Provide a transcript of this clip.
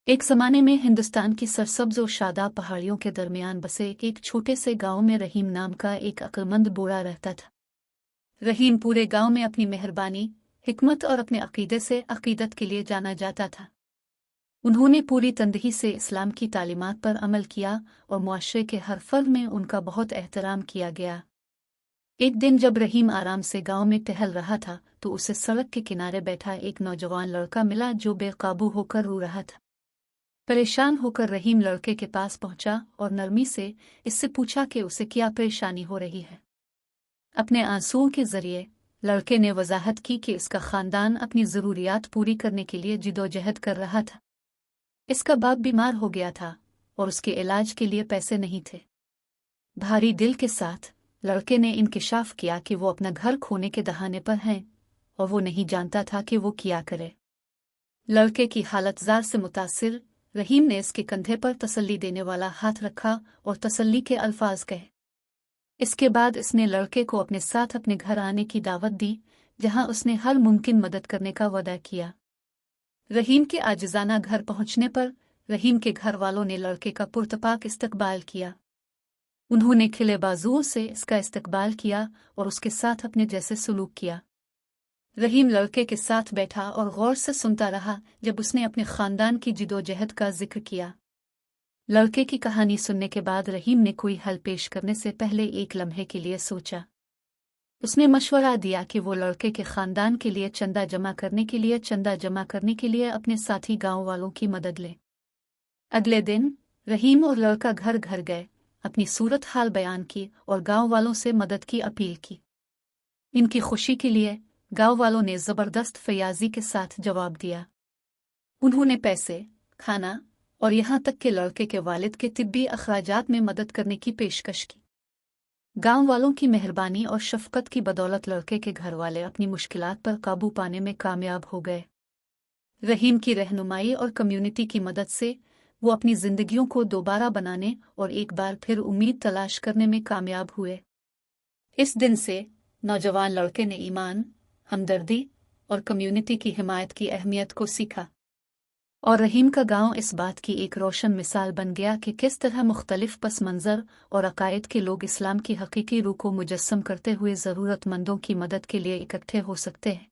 एक ज़माने में हिंदुस्तान की सरसब्ज और शादाब पहाड़ियों के दरमियान बसे एक छोटे से गांव में रहीम नाम का एक अक्लमंद बूढ़ा रहता था। रहीम पूरे गांव में अपनी मेहरबानी, हिकमत और अपने अकीदे से अकीदत के लिए जाना जाता था। उन्होंने पूरी तंदही से इस्लाम की तालीमात पर अमल किया और मुआशरे के हर फर्द में उनका बहुत एहतराम किया गया। एक दिन जब रहीम आराम से गांव में टहल रहा था तो उसे सड़क के किनारे बैठा एक नौजवान लड़का मिला जो बेकाबू होकर रो रहा था। परेशान होकर रहीम लड़के के पास पहुंचा और नरमी से इससे पूछा कि उसे क्या परेशानी हो रही है। अपने आंसुओं के जरिए लड़के ने वजाहत की कि इसका खानदान अपनी ज़रूरियात पूरी करने के लिए जिदोजहद कर रहा था। इसका बाप बीमार हो गया था और उसके इलाज के लिए पैसे नहीं थे। भारी दिल के साथ लड़के ने इंकिशाफ किया कि वो अपना घर खोने के दहाने पर हैं और वो नहीं जानता था कि वो क्या करे। लड़के की हालत जार से मुतासिर रहीम ने इसके कंधे पर तसल्ली देने वाला हाथ रखा और तसल्ली के अल्फाज कहे। इसके बाद इसने लड़के को अपने साथ अपने घर आने की दावत दी, जहां उसने हर मुमकिन मदद करने का वादा किया। रहीम के आजिज़ाना घर पहुंचने पर रहीम के घर वालों ने लड़के का पुरतपाक इस्तकबाल किया। उन्होंने खिले बाजुओं से इसका इस्तकबाल किया और उसके साथ अपने जैसे सलूक किया। रहीम लड़के के साथ बैठा और गौर से सुनता रहा जब उसने अपने खानदान की जिदोजहद का जिक्र किया। लड़के की कहानी सुनने के बाद रहीम ने कोई हल पेश करने से पहले एक लम्हे के लिए सोचा। उसने मशवरा दिया कि वो लड़के के खानदान के लिए चंदा जमा करने के लिए अपने साथी गांव वालों की मदद ले। अगले दिन रहीम और लड़का घर घर गए, अपनी सूरत हाल बयान की और गांव वालों से मदद की अपील की। इनकी खुशी के लिए गांव वालों ने जबरदस्त फयाजी के साथ जवाब दिया। उन्होंने पैसे, खाना और यहां तक कि लड़के के वालिद के तिब्बी अखराजात में मदद करने की पेशकश की। गांव वालों की मेहरबानी और शफकत की बदौलत लड़के के घर वाले अपनी मुश्किलात पर काबू पाने में कामयाब हो गए। रहीम की रहनुमाई और कम्युनिटी की मदद से वो अपनी जिंदगियों को दोबारा बनाने और एक बार फिर उम्मीद तलाश करने में कामयाब हुए। इस दिन से नौजवान लड़के ने ईमान, हमदर्दी और कम्युनिटी की हिमायत की अहमियत को सीखा और रहीम का गांव इस बात की एक रोशन मिसाल बन गया कि किस तरह मुख्तलिफ पस मंज़र और अकायद के लोग इस्लाम की हकीकी रूह को मुजस्सम करते हुए ज़रूरतमंदों की मदद के लिए इकट्ठे हो सकते हैं।